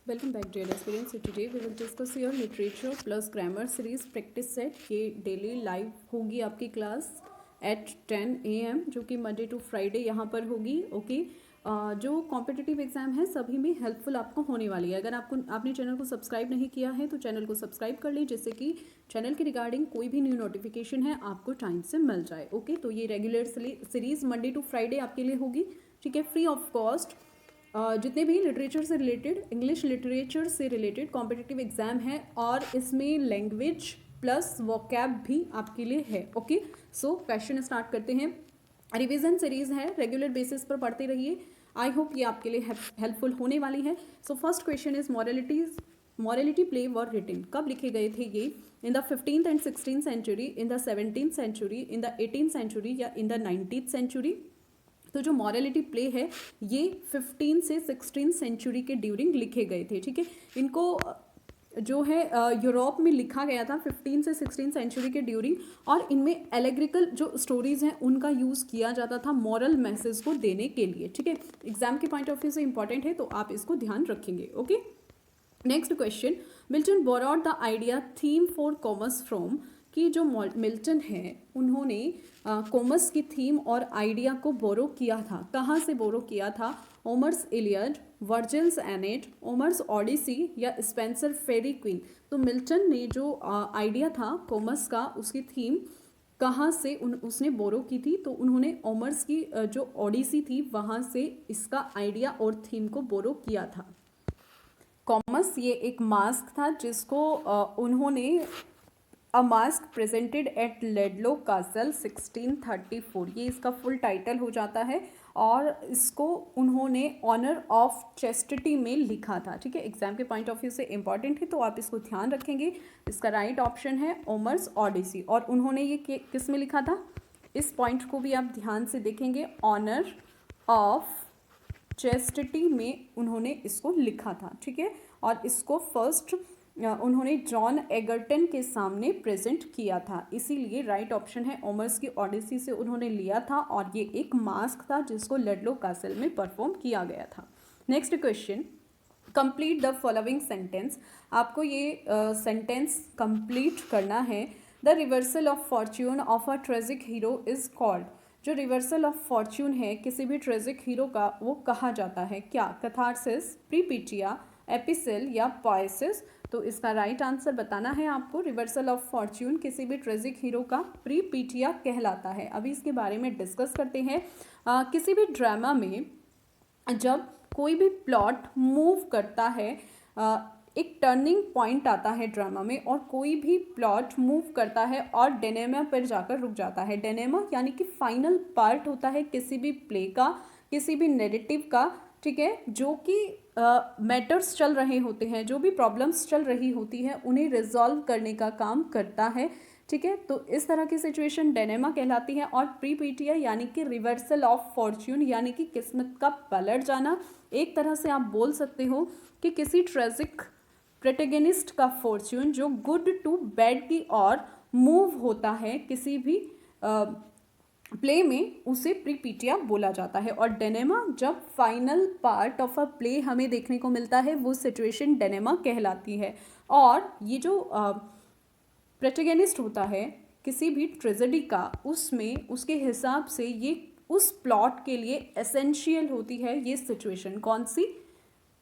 Welcome back, dear aspirants. So today we will discuss your literature plus grammar series practice set. ये daily live होगी आपकी class at 10 AM जो कि Monday to Friday यहाँ पर होगी. ओके जो कॉम्पिटिटिव एग्जाम है सभी में हेल्पफुल आपको होने वाली है. अगर आपने चैनल को सब्सक्राइब नहीं किया है तो चैनल को सब्सक्राइब कर ली, जिससे कि चैनल के रिगार्डिंग कोई भी न्यू नोटिफिकेशन है आपको टाइम से मिल जाए. ओके तो ये regular series Monday to Friday आपके लिए होगी. ठीक है, फ्री ऑफ कॉस्ट. जितने भी लिटरेचर से रिलेटेड, इंग्लिश लिटरेचर से रिलेटेड कॉम्पिटिटिव एग्जाम है और इसमें लैंग्वेज प्लस वोकैब भी आपके लिए है. ओके सो क्वेश्चन स्टार्ट करते हैं. रिवीजन सीरीज है, रेगुलर बेसिस पर पढ़ते रहिए. आई होप ये आपके लिए हेल्पफुल होने वाली है. So first question is morality play were written. कब लिखे गए थे ये? In the 15th and 16th century, in the 17th century, in the 18th century या इन द 19th सेंचुरी. तो जो मॉरलिटी प्ले है ये 15 से 16 सेंचुरी के ड्यूरिंग लिखे गए थे. ठीक है, इनको जो है यूरोप में लिखा गया था 15 से 16 सेंचुरी के ड्यूरिंग, और इनमें एलेग्रिकल जो स्टोरीज हैं उनका यूज़ किया जाता था मॉरल मैसेज को देने के लिए. ठीक है, एग्जाम के पॉइंट ऑफ व्यू से इंपॉर्टेंट है तो आप इसको ध्यान रखेंगे. Okay next question, Milton borrowed the idea theme for commerce from. कि जो मिल्टन है उन्होंने कॉमर्स की थीम और आइडिया को बोरो किया था. कहाँ से बोरो किया था? Homer's Iliad, Virgil's Aeneid, Homer's Odyssey या स्पेंसर फेरी क्वीन. तो मिल्टन ने जो आइडिया था कॉमर्स का, उसकी थीम कहाँ से उसने बोरो की थी? तो उन्होंने होमर्स की जो ओडिसी थी वहाँ से इसका आइडिया और थीम को बोरो किया था. कॉमर्स ये एक मास्क था जिसको उन्होंने a mask presented at Ludlow Castle 1634, ये इसका फुल टाइटल हो जाता है, और इसको उन्होंने ऑनर ऑफ चेस्टिटी में लिखा था. ठीक है, एग्जाम के पॉइंट ऑफ व्यू से इंपॉर्टेंट है तो आप इसको ध्यान रखेंगे. इसका राइट ऑप्शन है होमर्स ओडिसी. और उन्होंने ये किस में लिखा था? इस पॉइंट को भी आप ध्यान से देखेंगे, ऑनर ऑफ चेस्टिटी में उन्होंने इसको लिखा था. ठीक है, और इसको फर्स्ट उन्होंने जॉन एगर्टन के सामने प्रेजेंट किया था, इसीलिए राइट ऑप्शन है होमर्स की ओडिसी से उन्होंने लिया था, और ये एक मास्क था जिसको लेडलो कासल में परफॉर्म किया गया था. Next question, complete the following sentence. आपको ये सेंटेंस कंप्लीट करना है. The reversal of Fortune of a tragic hero is called. जो रिवर्सल ऑफ फॉर्च्यून है किसी भी ट्रेजिक हीरो का, वो कहा जाता है क्या? कैथारसिस, प्रीपिटिया, एपिसेल या पोएसिस. तो इसका राइट आंसर बताना है आपको. रिवर्सल ऑफ फॉर्च्यून किसी भी ट्रेजिक हीरो का प्रीपिटिया कहलाता है. अभी इसके बारे में डिस्कस करते हैं. किसी भी ड्रामा में जब कोई भी प्लॉट मूव करता है, एक टर्निंग पॉइंट आता है ड्रामा में, और कोई भी प्लॉट मूव करता है और डेनेमा पर जाकर रुक जाता है. डेनेमा यानी कि फाइनल पार्ट होता है किसी भी प्ले का, किसी भी नैरेटिव का. ठीक है, जो कि मैटर्स चल रहे होते हैं, जो भी प्रॉब्लम्स चल रही होती है उन्हें रिजॉल्व करने का काम करता है. ठीक है, तो इस तरह की सिचुएशन डेनेमा कहलाती है. और प्रीपिटिया यानी कि रिवर्सल ऑफ फॉर्च्यून, यानी कि किस्मत का पलट जाना. एक तरह से आप बोल सकते हो कि किसी ट्रेजिक प्रोटैगनिस्ट का फॉर्च्यून जो गुड टू बैड की ओर मूव होता है किसी भी प्ले में, उसे प्रीपिटिया बोला जाता है. और डेनेमा जब final part of a play हमें देखने को मिलता है वो सिचुएशन डेनेमा कहलाती है. और ये जो प्रोटैगनिस्ट होता है किसी भी ट्रेजेडी का, उसमें उसके हिसाब से ये उस प्लॉट के लिए एसेंशियल होती है ये सिचुएशन. कौन सी?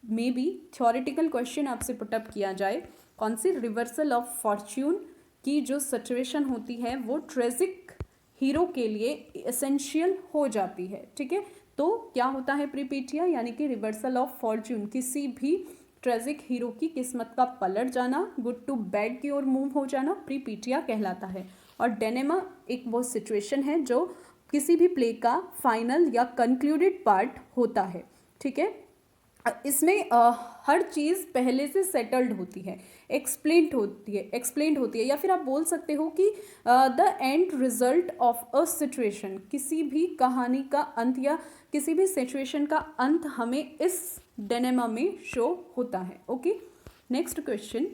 मे बी थ्योरेटिकल क्वेश्चन आपसे पुटअप किया जाए, कौन सी? रिवर्सल ऑफ फॉर्च्यून की जो सिचुएशन होती है वो ट्रेजिक हीरो के लिए एसेंशियल हो जाती है. ठीक है, तो क्या होता है प्रीपिटिया? यानी कि रिवर्सल ऑफ फॉर्च्यून, किसी भी ट्रेजिक हीरो की किस्मत का पलट जाना, गुड टू बैड की ओर मूव हो जाना, प्रीपिटिया कहलाता है. और डेनेमा एक वो सिचुएशन है जो किसी भी प्ले का फाइनल या कंक्लूडेड पार्ट होता है. ठीक है, इसमें हर चीज़ पहले से सेटल्ड होती है, एक्सप्लेन्ड होती है, या फिर आप बोल सकते हो कि the end result of a situation. किसी भी कहानी का अंत या किसी भी सिचुएशन का अंत हमें इस डेनेमा में शो होता है. Okay next question,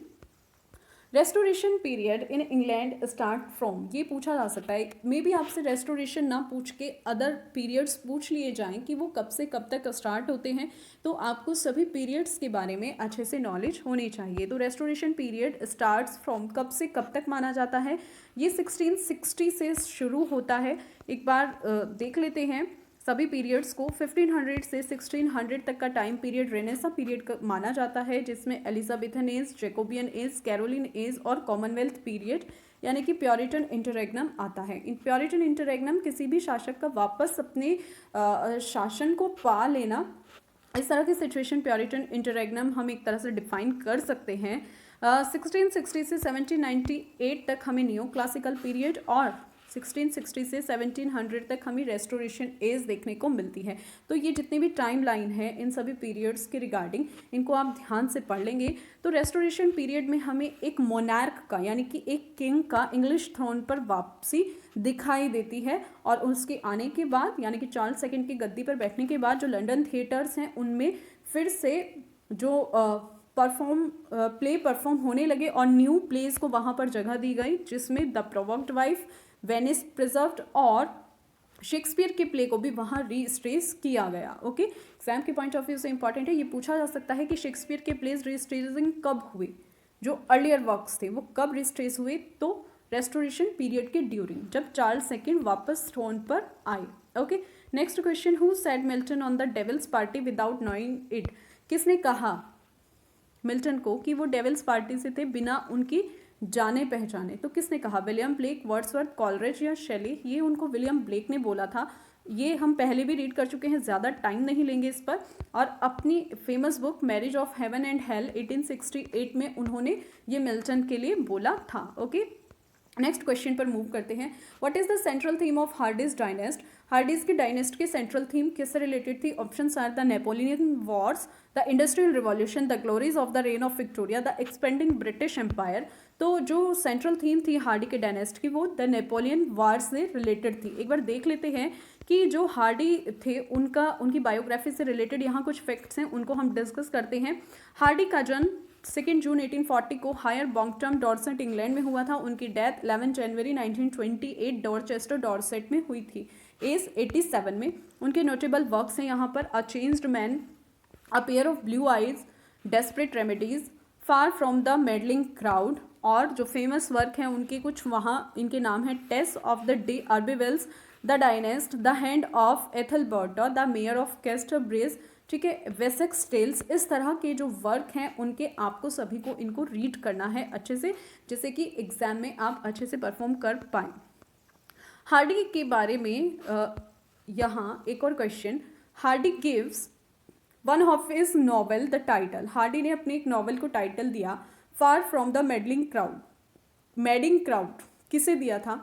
restoration period in England start from, ये पूछा जा सकता है। मे बी आपसे रेस्टोरेशन ना पूछ के अदर पीरियड्स पूछ लिए जाएं कि वो कब से कब तक स्टार्ट होते हैं, तो आपको सभी पीरियड्स के बारे में अच्छे से नॉलेज होनी चाहिए। तो रेस्टोरेशन पीरियड स्टार्ट्स फ्रॉम, कब से कब तक माना जाता है, ये 1660 से शुरू होता है। एक बार देख लेते हैं सभी पीरियड्स को। 1500 से 1600 तक का टाइम पीरियड रेनेसा पीरियड माना जाता है, जिसमें Elizabethan age, Jacobean age, Caroline age और कॉमनवेल्थ पीरियड यानी कि प्योरिटन इंटररेग्नम आता है। इन प्योरिटन इंटररेग्नम किसी भी शासक का वापस अपने शासन को पा लेना, इस तरह की सिचुएशन प्योरिटन इंटररेग्नम हम एक तरह से डिफाइन कर सकते हैं। 1660 से 1798 तक हमें न्यू क्लासिकल पीरियड और 1660 से 1700 तक हमें रेस्टोरेशन एज देखने को मिलती है। तो ये जितनी भी टाइम लाइन है इन सभी पीरियड्स के रिगार्डिंग, इनको आप ध्यान से पढ़ लेंगे। तो रेस्टोरेशन पीरियड में हमें एक मोनार्क का यानी कि एक किंग का इंग्लिश थ्रोन पर वापसी दिखाई देती है, और उसके आने के बाद यानी कि चार्ल्स सेकंड की गद्दी पर बैठने के बाद जो लंदन थिएटर्स हैं उनमें फिर से जो प्ले परफॉर्म होने लगे और न्यू प्लेस को वहाँ पर जगह दी गई, जिसमें the provoked wife, Venice preserved और शेक्सपियर के प्ले को भी वहाँ रीस्ट्रेस किया गया। ओके, एग्जाम के पॉइंट ऑफ व्यू से इंपॉर्टेंट है। ये पूछा जा सकता है कि शेक्सपियर के प्लेस रीस्ट्रेसिंग कब हुए, जो अर्लियर वर्क्स थे वो कब रीस्ट्रेस हुए, तो रेस्टोरेशन पीरियड के ड्यूरिंग, जब चार्ल्स सेकंड वापस थ्रोन पर आए। Okay, next question, who said Milton on the devil's party without knowing it, किसने कहा मिल्टन को कि वो डेविल्स पार्टी से थे बिना उनकी जाने पहचाने, तो किसने कहा, विलियम ब्लेक, वर्ड्सवर्थ, कॉलरिज या शेली। ये उनको विलियम ब्लेक ने बोला था। ये हम पहले भी रीड कर चुके हैं, ज़्यादा टाइम नहीं लेंगे इस पर। और अपनी famous book marriage of heaven and hell 1868 में उन्होंने ये मिल्टन के लिए बोला था। ओके, नेक्स्ट क्वेश्चन पर मूव करते हैं। What is the central theme of Hardy's Dynast, Hardy's की डायनेस्ट की सेंट्रल थीम किससे रिलेटेड थी, options are the Napoleon wars, the industrial revolution, the glories of the reign of Victoria, the expanding British empire. तो जो central theme थी Hardy के डायनेस्ट की वो द नेपोलियन वार से रिलेटेड थी। एक बार देख लेते हैं कि जो हार्डी थे उनकी बायोग्राफी से रिलेटेड यहाँ कुछ फैक्ट्स हैं, उनको हम डिस्कस करते हैं। हार्डी का जन्म 2 जून 1840 को हायर बॉन्गटम डॉर्सेट इंग्लैंड में हुआ था। उनकी डेथ 11 जनवरी 1928 डॉर्चेस्टर डॉर्सेट में हुई थी, एज 87 में। उनके नोटेबल वर्क्स हैं यहाँ पर a changed man, a pair of blue eyes, desperate remedies, far from the meddling crowd, और जो फेमस वर्क हैं उनके कुछ वहाँ इनके नाम है, Tess of the D'Urbervilles, the Dynast, the hand of Ethelberta, the mayor of Casterbridge, ठीक है, वेसेक्स टेल्स। इस तरह के जो वर्क हैं उनके आपको सभी को इनको रीड करना है अच्छे से, जिससे कि एग्जाम में आप अच्छे से परफॉर्म कर पाएँ। हार्डी के बारे में यहाँ एक और question, Hardy gives one of his novel the title, Hardy ने अपने एक नॉवेल को टाइटल दिया far from the meddling crowd. Madding crowd किसे दिया था,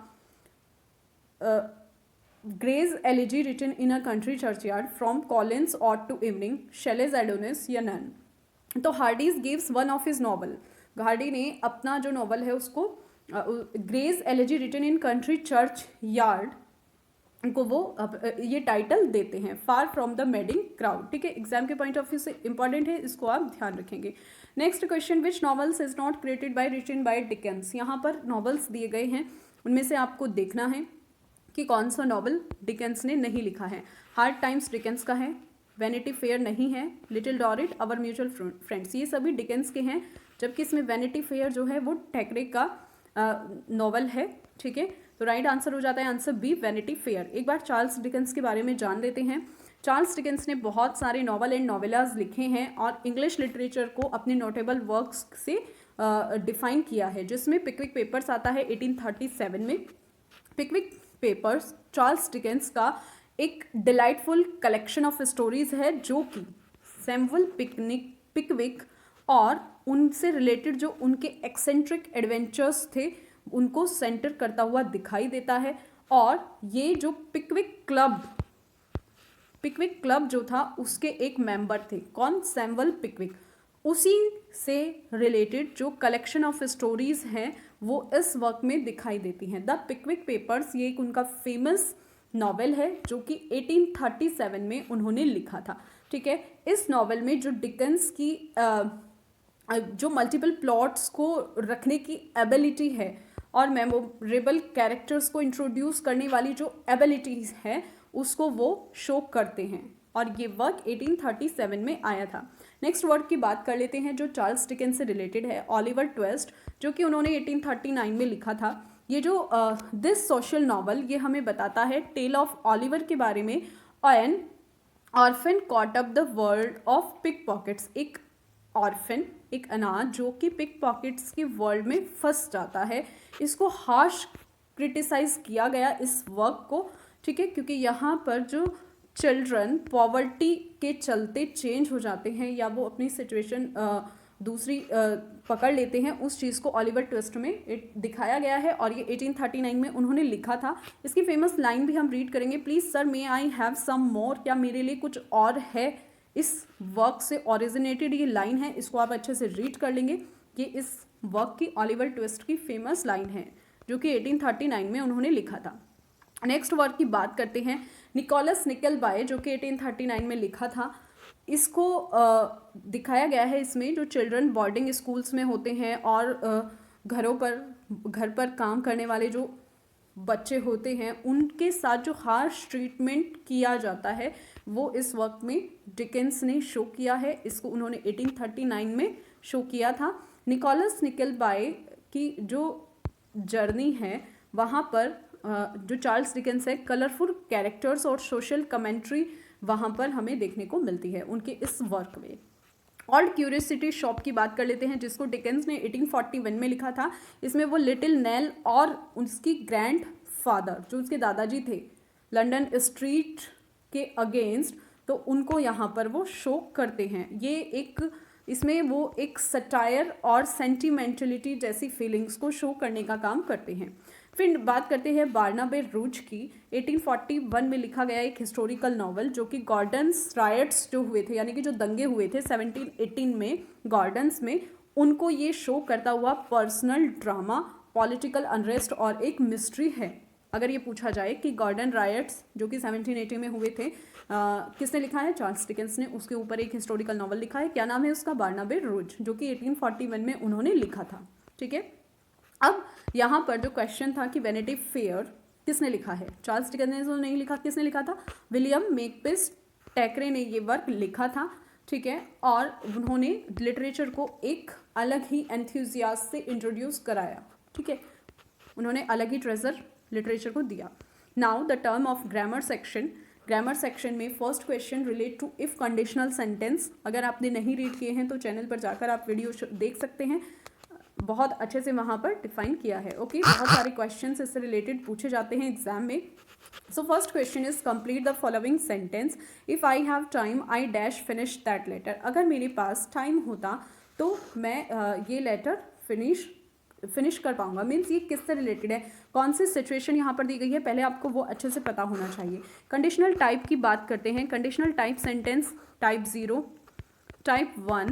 Gray's elegy written in a country churchyard, from Collins ode to evening, Shelley's Adonais या none. तो Hardy's gives one of his novel, Hardy ने अपना जो नॉवल है उसको Gray's elegy written in country churchyard को वो ये टाइटल देते हैं, far from the madding crowd. ठीक है, एग्जाम के पॉइंट ऑफ व्यू से इंपॉर्टेंट है, इसको आप ध्यान रखेंगे। Next question, which novels is not created by written by Dickens. यहाँ पर नॉवेल्स दिए गए हैं, उनमें से आपको देखना है कि कौन सा नॉवल डिकेंस ने नहीं लिखा है। हार्ड टाइम्स डिकेंस का है, वैनिटी फेयर नहीं है, लिटिल डॉरिट, अवर म्यूचुअल फ्रेंड्स, ये सभी डिकेंस के हैं, जबकि इसमें वैनिटी फेयर जो है वो थैकरे का नॉवल है। ठीक है, तो राइट आंसर हो जाता है आंसर बी, वैनिटी फेयर। एक बार चार्ल्स डिकेंस के बारे में जान लेते हैं। चार्ल्स डिकेंस ने बहुत सारे नॉवल एंड नॉवेलाज लिखे हैं और इंग्लिश लिटरेचर को अपने नोटेबल वर्क्स से डिफाइन किया है, जिसमें पिकविक पेपर्स आता है 1837 में। पिकविक पेपर्स चार्ल्स डिकेंस का एक डिलाइटफुल कलेक्शन ऑफ स्टोरीज है, जो कि सैमुअल पिकविक और उनसे रिलेटेड जो उनके एक्सेंट्रिक एडवेंचर्स थे उनको सेंटर करता हुआ दिखाई देता है। और ये जो पिकविक क्लब जो था उसके एक मेंबर थे, कौन, सैमुअल पिकविक। उसी से रिलेटेड जो कलेक्शन ऑफ स्टोरीज हैं वो इस वर्क में दिखाई देती हैं। द पिकविक पेपर्स ये एक उनका फेमस नॉवेल है जो कि 1837 में उन्होंने लिखा था। ठीक है, इस नॉवेल में जो डिकेंस की जो मल्टीपल प्लॉट्स को रखने की एबिलिटी है और मेमोरेबल कैरेक्टर्स को इंट्रोड्यूस करने वाली जो एबिलिटीज है उसको वो शो करते हैं, और ये वर्क 1837 में आया था। नेक्स्ट वर्क की बात कर लेते हैं जो चार्ल्स डिकेंस से रिलेटेड है, ऑलिवर ट्विस्ट, जो कि उन्होंने 1839 में लिखा था। ये जो दिस सोशल नॉवल ये हमें बताता है टेल ऑफ ऑलिवर के बारे में। An orphan caught up the world of pick pockets, एक ऑर्फन, एक अनाथ जो कि पिक पॉकेट्स के वर्ल्ड में फंस जाता है। इसको हार्श क्रिटिसाइज किया गया इस वर्क को, ठीक है, क्योंकि यहाँ पर जो चिल्ड्रन पॉवर्टी के चलते चेंज हो जाते हैं या वो अपनी सिचुएशन दूसरी पकड़ लेते हैं, उस चीज़ को ऑलिवर ट्विस्ट में दिखाया गया है और ये 1839 में उन्होंने लिखा था। इसकी फेमस लाइन भी हम रीड करेंगे, please sir may I have some more, क्या मेरे लिए कुछ और है। इस वर्क से ओरिजिनेटेड ये लाइन है, इसको आप अच्छे से रीड कर लेंगे। ये इस वर्क की ऑलिवर ट्विस्ट की फेमस लाइन है जो कि 1839 में उन्होंने लिखा था। नेक्स्ट वर्क की बात करते हैं, निकोलस निकलबाय, जो कि 1839 में लिखा था। इसको दिखाया गया है इसमें जो चिल्ड्रन बोर्डिंग स्कूल्स में होते हैं और घर पर काम करने वाले जो बच्चे होते हैं उनके साथ जो हार्श ट्रीटमेंट किया जाता है वो इस वर्क में डिकेंस ने शो किया है। इसको उन्होंने 1839 में शो किया था। निकोलस निकलबाय की जो जर्नी है वहाँ पर जो चार्ल्स डिकेंस है, कलरफुल कैरेक्टर्स और सोशल कमेंट्री वहाँ पर हमें देखने को मिलती है उनके इस वर्क में। ओल्ड क्यूरियोसिटी शॉप की बात कर लेते हैं जिसको डिकेंस ने 1841 में लिखा था। इसमें वो लिटिल नेल और उसकी ग्रैंड फादर जो उसके दादाजी थे लंदन स्ट्रीट के अगेंस्ट, तो उनको यहाँ पर वो शो करते हैं। ये एक इसमें वो एक सटायर और सेंटिमेंटलिटी जैसी फीलिंग्स को शो करने का काम करते हैं। फिर बात करते हैं बार्नाबे रूज की। 1841 में लिखा गया एक हिस्टोरिकल नॉवल जो कि गॉर्डन्स रायट्स जो हुए थे, यानी कि जो दंगे हुए थे 1718 में गॉर्डन्स में, उनको ये शो करता हुआ पर्सनल ड्रामा, पॉलिटिकल अनरेस्ट और एक मिस्ट्री है। अगर ये पूछा जाए कि गॉर्डन रायट्स जो कि 1780 में हुए थे किसने लिखा है, चार्ल्स डिकेंस ने, उसके ऊपर एक हिस्टोरिकल नॉवल लिखा है। क्या नाम है उसका, बार्नाबे रूज, जो कि 1841 में उन्होंने लिखा था। ठीक है, अब यहाँ पर जो क्वेश्चन था कि वैनिटी फेयर किसने लिखा है, चार्ल्स डिकेंस ने तो नहीं लिखा, किसने लिखा था, विलियम मेकपिस टैकरे ने ये वर्क लिखा था। ठीक है, और उन्होंने लिटरेचर को एक अलग ही एंथुजियास्ट से इंट्रोड्यूस कराया। ठीक है, उन्होंने अलग ही ट्रेजर लिटरेचर को दिया। Now the term of grammar section. Grammar section में first question relate to if conditional sentence. अगर आपने नहीं रीड किए हैं तो चैनल पर जाकर आप वीडियो देख सकते हैं, बहुत अच्छे से वहाँ पर डिफाइन किया है। ओके, बहुत सारे क्वेश्चंस इससे रिलेटेड पूछे जाते हैं एग्जाम में। So first question is complete the following sentence. If I have time I dash finish that letter. अगर मेरे पास टाइम होता तो मैं ये लेटर फिनिश कर पाऊंगा। मीन्स ये किससे रिलेटेड है, कौन सी सिचुएशन यहाँ पर दी गई है, पहले आपको वो अच्छे से पता होना चाहिए। कंडीशनल टाइप की बात करते हैं। Conditional type sentence type 0, type 1,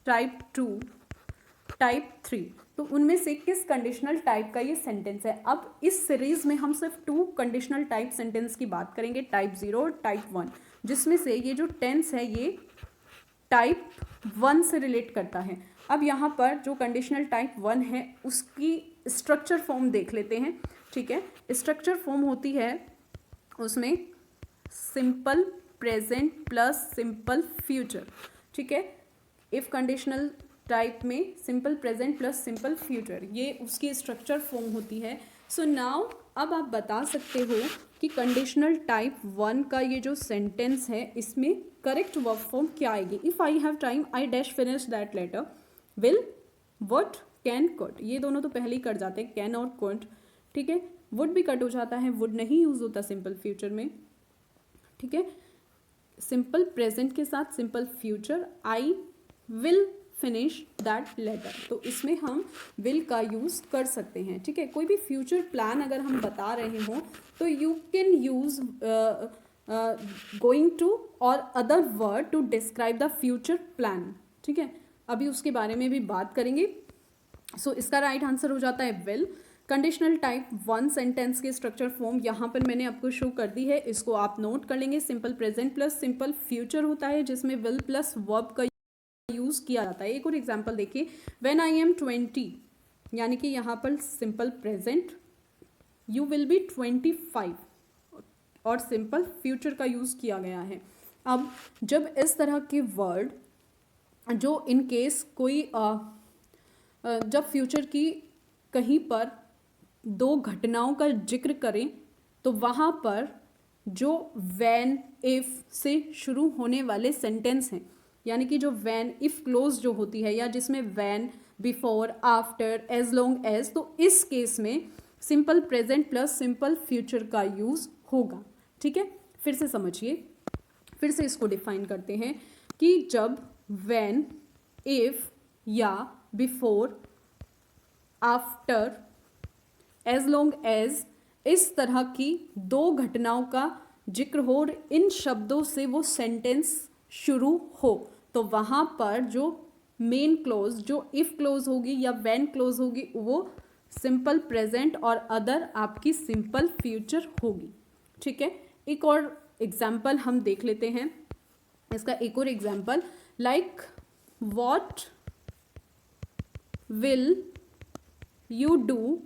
type 2, type 3। तो उनमें से किस कंडीशनल टाइप का ये सेंटेंस है। अब इस सीरीज में हम सिर्फ 2 कंडीशनल टाइप सेंटेंस की बात करेंगे, टाइप 0 और टाइप 1, जिसमें से ये जो टेंस है ये टाइप 1 से रिलेट करता है। अब यहाँ पर जो कंडीशनल टाइप 1 है उसकी स्ट्रक्चर फॉर्म देख लेते हैं। ठीक है, स्ट्रक्चर फॉर्म होती है उसमें simple present plus simple future. ठीक है, इफ कंडीशनल टाइप में simple present plus simple future, ये उसकी स्ट्रक्चर फॉर्म होती है। सो नाउ अब आप बता सकते हो कि कंडीशनल टाइप 1 का ये जो सेंटेंस है इसमें करेक्ट वर्ब फॉर्म क्या आएगी। If I have time I dash finish that letter, will, would, can, could. ये दोनों तो पहले ही कट जाते हैं, कैन और कुड। ठीक है, वुड भी कट हो जाता है, वुड नहीं यूज होता सिंपल फ्यूचर में। ठीक है, सिंपल प्रेजेंट के साथ simple future, I will finish that letter, तो इसमें हम विल का यूज़ कर सकते हैं। ठीक है, कोई भी फ्यूचर प्लान अगर हम बता रहे हों तो you can use going to और other word to describe the future plan. ठीक है, अभी उसके बारे में भी बात करेंगे। सो इसका राइट आंसर हो जाता है विल। कंडीशनल टाइप 1 सेंटेंस के स्ट्रक्चर फॉर्म यहाँ पर मैंने आपको शो कर दी है, इसको आप नोट कर लेंगे। Simple present plus simple future होता है जिसमें विल प्लस वर्ब का यूज़ किया जाता है। एक और एग्जाम्पल देखिए, व्हेन आई एम 20, यानी कि यहाँ पर simple present, you will be 25, और सिंपल फ्यूचर का यूज़ किया गया है। अब जब इस तरह के वर्ड जो इन केस कोई जब फ्यूचर की कहीं पर दो घटनाओं का जिक्र करें तो वहाँ पर जो व्हेन इफ से शुरू होने वाले सेंटेंस हैं, यानी कि जो व्हेन इफ क्लोज जो होती है, या जिसमें when, before, after, as long as, तो इस केस में simple present plus simple future का यूज़ होगा। ठीक है, फिर से समझिए, फिर से इसको डिफाइन करते हैं कि जब व्हेन, इफ या before, after, as long as, इस तरह की दो घटनाओं का जिक्र हो और इन शब्दों से वो सेंटेंस शुरू हो, तो वहाँ पर जो मेन क्लोज, जो इफ क्लोज होगी या व्हेन क्लोज होगी, वो सिंपल प्रेजेंट और अदर आपकी सिंपल फ्यूचर होगी। ठीक है, एक और एग्जाम्पल हम देख लेते हैं। इसका एक और example, like what will you do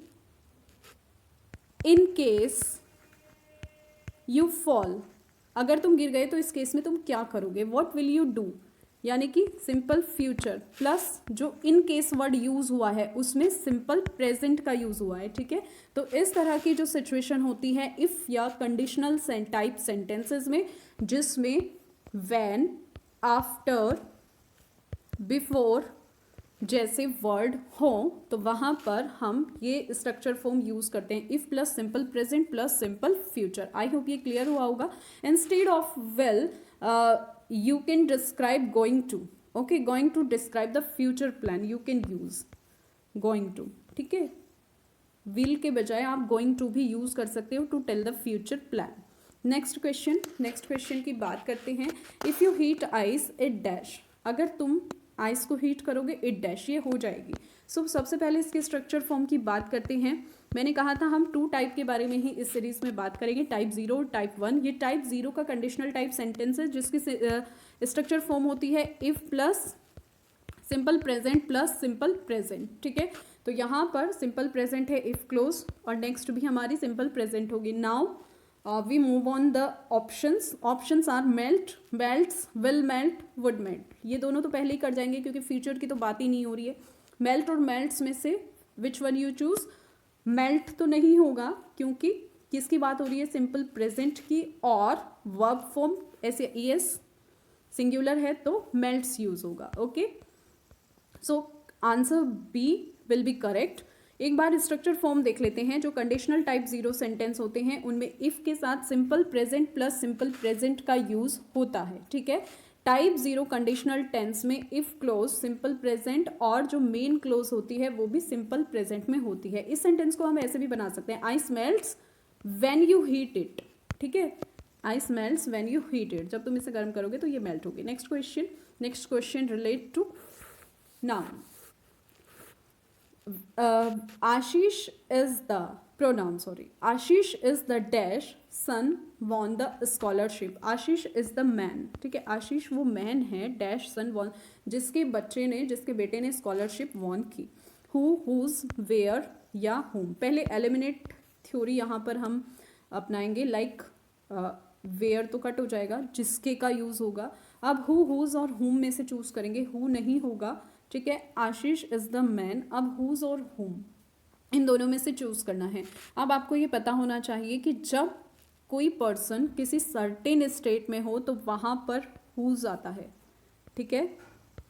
in case you fall, अगर तुम गिर गए तो इस केस में तुम क्या करोगे। व्हाट विल यू डू, यानी कि सिंपल फ्यूचर प्लस जो इन केस वर्ड यूज हुआ है उसमें सिंपल प्रेजेंट का यूज हुआ है। ठीक है, तो इस तरह की जो सिचुएशन होती है इफ या कंडीशनल टाइप सेंटेंसेस में, जिसमें व्हेन, आफ्टर, बिफोर जैसे वर्ड हो, तो वहाँ पर हम ये स्ट्रक्चर फॉर्म यूज़ करते हैं, if plus simple present plus simple future. I hope ये क्लियर हुआ होगा। Instead of well you can describe going to, okay, going to describe the future plan, you can use going to. ठीक है, will के बजाय आप going to भी use कर सकते हो to tell the future plan. Next question की बात करते हैं। If you heat ice it dash, अगर तुम आइस को हीट करोगे इट डैश, ये हो जाएगी। सो सबसे पहले इसके स्ट्रक्चर फॉर्म की बात करते हैं। मैंने कहा था हम 2 टाइप के बारे में ही इस सीरीज में बात करेंगे, टाइप 0 और टाइप 1। ये टाइप 0 का कंडीशनल टाइप सेंटेंस है जिसकी स्ट्रक्चर फॉर्म होती है if plus simple present plus simple present. ठीक है, तो यहाँ पर सिंपल प्रेजेंट है इफ क्लोज, और नेक्स्ट भी हमारी सिंपल प्रेजेंट होगी। Now we move on the options are melt, melts, will melt, would melt। ये दोनों तो पहले ही कर जाएंगे क्योंकि फ्यूचर की तो बात ही नहीं हो रही है। मेल्ट और मेल्ट्स में से which one you choose. Melt तो नहीं होगा क्योंकि किसकी बात हो रही है, सिंपल प्रेजेंट की, और वर्ब फॉर्म ऐसे es सिंगुलर है तो मेल्ट्स यूज होगा। Okay, so answer B will be correct. एक बार स्ट्रक्चर फॉर्म देख लेते हैं। जो कंडीशनल टाइप 0 सेंटेंस होते हैं उनमें इफ के साथ simple present plus simple present का यूज होता है। ठीक है, टाइप 0 कंडीशनल टेंस में इफ क्लोज सिंपल प्रेजेंट और जो मेन क्लोज होती है वो भी सिंपल प्रेजेंट में होती है। इस सेंटेंस को हम ऐसे भी बना सकते हैं, I smells when you heat it. ठीक है, I smells when you heat it, जब तुम इसे गर्म करोगे तो ये मेल्ट होगी। Next question relate to noun. Ashish is the pronoun, sorry, Ashish is the dash son won the scholarship। Ashish is the man। ठीक है, आशीष वो मैन है, डैश सन वॉन जिसके बेटे ने स्कॉलरशिप वॉन की। हु, हुज, वेयर या हुम। पहले एलिमिनेट थ्योरी यहाँ पर हम अपनाएंगे, लाइक वेयर तो कट हो जाएगा, जिसके का यूज होगा। अब हु, हुज और हुम में से चूज करेंगे, हु नहीं होगा। ठीक है, आशीष इज द मैन, अब हुज और हुम इन दोनों में से चूज करना है। अब आपको ये पता होना चाहिए कि जब कोई पर्सन किसी सर्टेन स्टेट में हो तो वहाँ पर हुज आता है। ठीक है,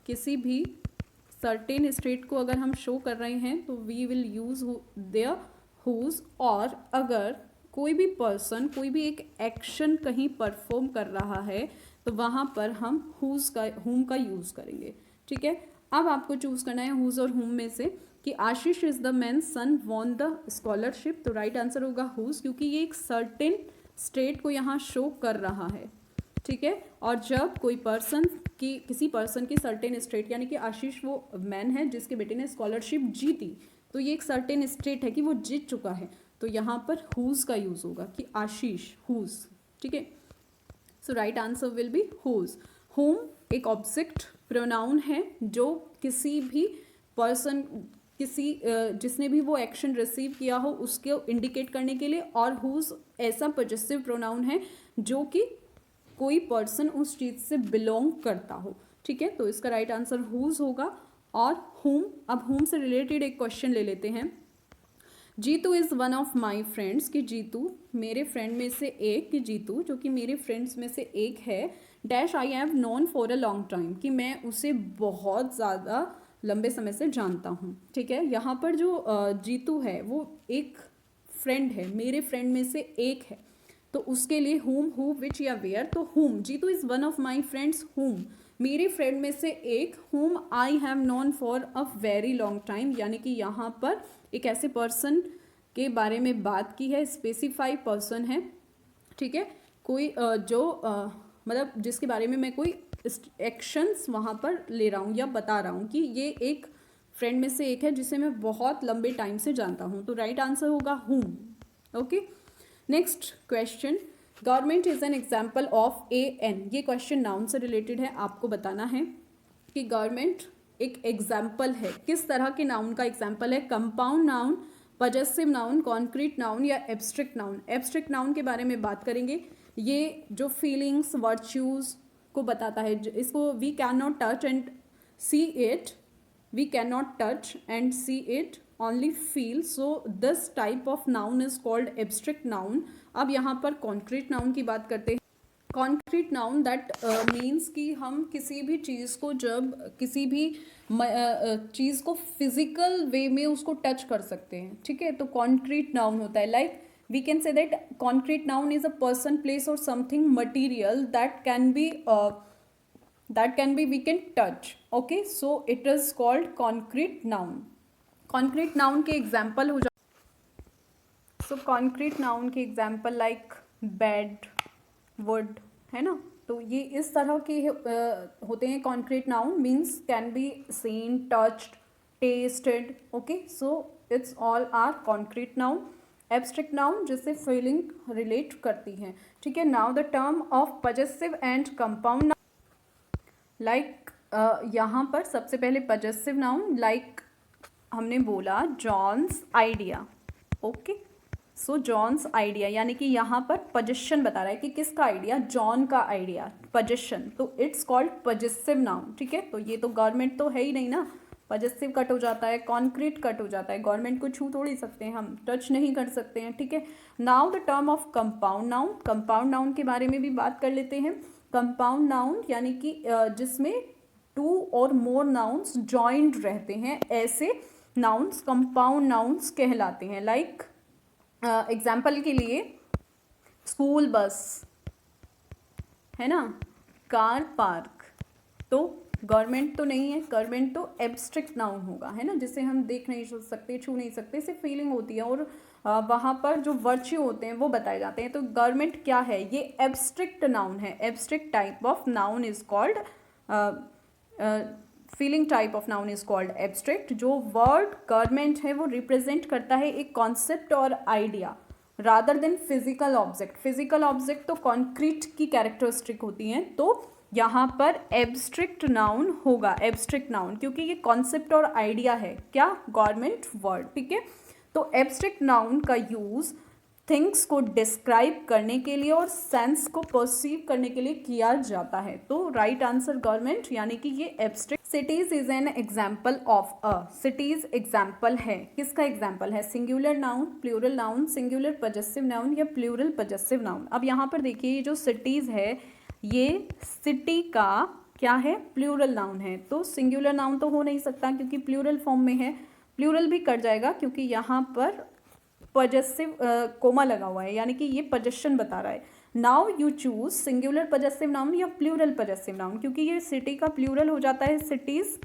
किसी भी सर्टेन स्टेट को अगर हम शो कर रहे हैं तो we will use there whose, और अगर कोई भी पर्सन कोई भी एक एक्शन कहीं परफॉर्म कर रहा है तो वहाँ पर हम हुम का यूज करेंगे। ठीक है, अब आपको चूज करना है हुज और हुम में से कि Ashish is the man son won the scholarship, तो राइट आंसर होगा हुज, क्योंकि ये एक सर्टेन स्टेट को यहाँ शो कर रहा है। ठीक है, और जब कोई पर्सन की किसी पर्सन की सर्टेन स्टेट, यानी कि आशीष वो मैन है जिसके बेटे ने स्कॉलरशिप जीती, तो ये एक सर्टेन स्टेट है कि वो जीत चुका है, तो यहाँ पर हुज का यूज होगा कि आशीष हुज। ठीक है, so right answer will be whose. Whom एक ऑब्जेक्ट प्रोनाउन है जो किसी भी पर्सन, जिसने भी वो एक्शन रिसीव किया हो उसको इंडिकेट करने के लिए, और हुज ऐसा पॉजेसिव प्रोनाउन है जो कि कोई पर्सन उस चीज़ से बिलोंग करता हो। ठीक है, तो इसका राइट आंसर हुज होगा। और हुम, अब हुम से रिलेटेड एक क्वेश्चन ले लेते हैं। Jeetu is one of my friends, कि जीतू मेरे फ्रेंड में से एक, कि जीतू जो कि मेरे फ्रेंड्स में से एक है, dash I have known for a long time, कि मैं उसे बहुत ज़्यादा लंबे समय से जानता हूँ। ठीक है, यहाँ पर जो जीतू है वो एक फ्रेंड है, मेरे फ्रेंड में से एक है, तो उसके लिए हुम, हु, विच या वेयर, तो whom, Jeetu is one of my friends whom, मेरे फ्रेंड में से एक, whom I have known for a very long time, यानी कि यहाँ पर एक ऐसे पर्सन के बारे में बात की है, स्पेसिफाई पर्सन है। ठीक है, कोई मतलब जिसके बारे में मैं कोई एक्शंस वहाँ पर ले रहा हूँ या बता रहा हूँ कि ये एक फ्रेंड में से एक है जिसे मैं बहुत लंबे टाइम से जानता हूँ, तो राइट आंसर होगा whom. Okay, next question, government is an example of a an, ये क्वेश्चन नाउन से रिलेटेड है, आपको बताना है कि गवर्नमेंट एक एग्जाम्पल है, किस तरह के नाउन का एग्जाम्पल है, compound noun, possessive noun, concrete noun या एब्स्ट्रैक्ट नाउन। एब्स्ट्रैक्ट नाउन के बारे में बात करेंगे, ये जो फीलिंग्स, वर्च्यूज को बताता है, इसको we can not touch and see it, we cannot touch and see it, only feel, so this type of noun is called abstract noun। अब यहाँ पर concrete noun की बात करते हैं। concrete noun that means कि हम किसी भी चीज़ को, जब किसी भी चीज़ को फिजिकल वे में उसको टच कर सकते हैं। ठीक है, तो concrete noun होता है, like we can say that concrete noun is a person, place or something material that can be we can touch। okay, so it is called concrete noun। concrete noun के example हो जाए, so concrete noun के example like bed, wood, है ना, तो ये इस तरह के होते हैं। concrete noun means can be seen, touched, tasted। okay, so it's all are concrete noun। abstract noun जिससे feeling relate करती हैं। ठीक है, now the term of possessive and compound like यहाँ पर सबसे पहले पॉजेसिव नाउन, लाइक हमने बोला जॉन्स आइडिया। ओके, सो जॉन्स आइडिया, यानी कि यहाँ पर पोजेशन बता रहा है कि किसका आइडिया, जॉन का आइडिया, पोजेशन, तो इट्स कॉल्ड पॉजेसिव नाउन। ठीक है, तो ये तो गवर्नमेंट तो है ही नहीं ना, पॉजेसिव कट हो जाता है, कॉन्क्रीट कट हो जाता है, गवर्नमेंट को छू थोड़ी सकते हैं हम, टच नहीं कर सकते हैं। ठीक है, now the term of compound noun, compound noun के बारे में भी बात कर लेते हैं। कंपाउंड नाउन यानी कि जिसमें टू और मोर नाउन्स जॉइंट रहते हैं, ऐसे नाउन्स कंपाउंड नाउन्स कहलाते हैं। लाइक एग्जाम्पल के लिए स्कूल बस, है ना, कार पार्क, तो गवर्नमेंट तो नहीं है, गवर्नमेंट तो एब्स्ट्रैक्ट नाउन होगा, है ना, जिसे हम देख नहीं सकते, छू नहीं सकते, सिर्फ फीलिंग होती है और वहाँ पर जो वर्च्यू होते हैं वो बताए जाते हैं। तो गवर्नमेंट क्या है, ये एब्स्ट्रैक्ट नाउन है। Abstract type of noun is called feeling type of noun is called abstract. जो वर्ड गवर्नमेंट है वो रिप्रेजेंट करता है एक कॉन्सेप्ट और idea rather than physical object. Physical object तो कॉन्क्रीट की कैरेक्टरिस्टिक होती हैं, तो यहाँ पर एब्स्ट्रैक्ट नाउन होगा, एब्स्ट्रैक्ट नाउन, क्योंकि ये कॉन्सेप्ट और आइडिया है, क्या, गवर्नमेंट वर्ड। ठीक है, तो एब्स्ट्रैक्ट नाउन का यूज थिंग्स को डिस्क्राइब करने के लिए और सेंस को परसीव करने के लिए किया जाता है। तो राइट आंसर गवर्नमेंट, यानी कि ये abstract. Cities is an example of a, cities example है, किसका एग्जाम्पल है, singular noun, plural noun, singular possessive noun या प्लूरल पॉजेसिव नाउन। अब यहाँ पर देखिए, ये जो सिटीज है ये सिटी का क्या है, प्लूरल नाउन है, तो सिंगुलर नाउन तो हो नहीं सकता क्योंकि प्लूरल फॉर्म में है, प्लूरल भी कट जाएगा क्योंकि यहाँ पर पॉजेसिव कोमा लगा हुआ है, यानी कि ये पॉजेशन बता रहा है। Now you choose singular possessive noun या प्लूरल पॉजेसिव नाउन, क्योंकि ये सिटी का प्लूरल हो जाता है सिटीज,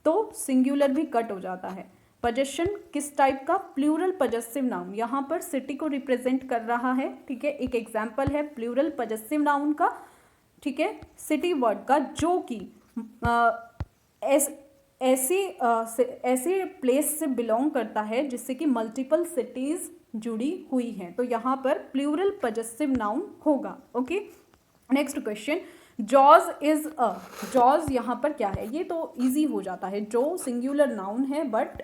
तो सिंगुलर भी कट हो जाता है। पॉजेशन किस टाइप का, प्लूरल पॉजेसिव नाउन, यहाँ पर सिटी को रिप्रेजेंट कर रहा है। ठीक है, एक एग्जाम्पल है प्लूरल पॉजेसिव नाउन का, ठीक है, सिटी वर्ड का, जो कि ऐसे प्लेस से बिलोंग करता है जिससे कि मल्टीपल सिटीज जुड़ी हुई हैं, तो यहाँ पर प्लूरल पॉजेसिव नाउन होगा। Okay, next question, jaws is a, jaws यहाँ पर क्या है, ये तो इजी हो जाता है, जो सिंगुलर नाउन है बट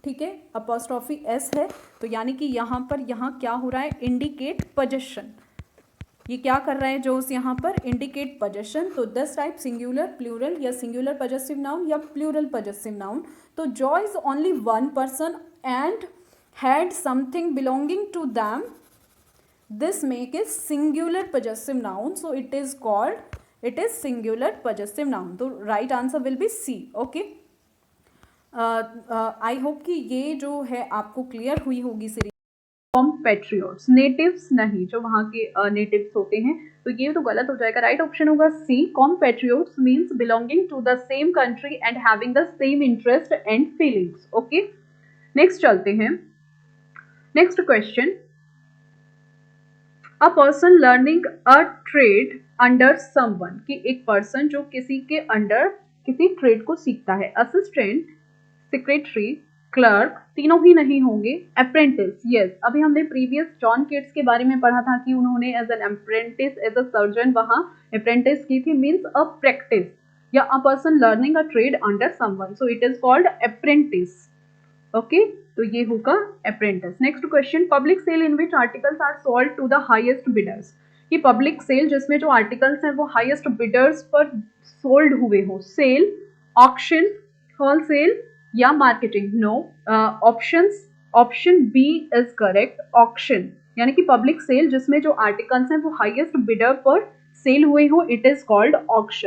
ठीक है अपॉस्ट्रोफी एस है, तो यानी कि यहाँ पर यहाँ क्या हो रहा है, इंडिकेट पोजेशन, ये क्या कर रहा है जोस यहाँ पर, इंडिकेट पोजेशन। तो दिस टाइप सिंगुलर, प्लूरल या सिंगुलर पॉजेसिव नाउन या प्लूरल पॉजेसिव नाउन। तो जॉ is only one person and had something belonging to them, this make is singular possessive noun, so it is called, it is singular possessive noun, तो right answer will be C. okay, I hope कि ये जो है आपको clear हुई होगी series. कॉम्पैट्रियोट्स, natives नहीं, जो वहाँ के नेटिव्स होते हैं, तो ये तो गलत हो जाएगा, राइट ऑप्शन होगा C, compatriots means belonging to the same country and having the same interest and feelings. Okay, next चलते हैं, next question, a person learning a trade under someone, कि एक पर्सन जो किसी के अंडर किसी ट्रेड को सीखता है, असिस्टेंट, सेक्रेटरी, क्लर्क, तीनों ही नहीं होंगे, अप्रेंटिस, यस, अभी हमने प्रीवियस जॉन केट्स के बारे में पढ़ा था कि उन्होंने as an apprentice, as a surgeon वहां अप्रेंटिस की थी, मीन्स अ प्रैक्टिस या a person learning a trade under someone, so it is called apprentice. Okay, तो ये होगा apprentice. Next question, public sale in which articles are sold to the highest bidders, कि public sale जिसमें जो articles हैं वो highest bidders पर sold हुए हो, सेल, ऑक्शन, होलसेल या marketing, no, options, option B is correct, auction, यानी कि पब्लिक सेल जिसमें जो आर्टिकल्स हैं वो हाईएस्ट बिडर पर सेल हुए हो, इट इज कॉल्ड ऑक्शन।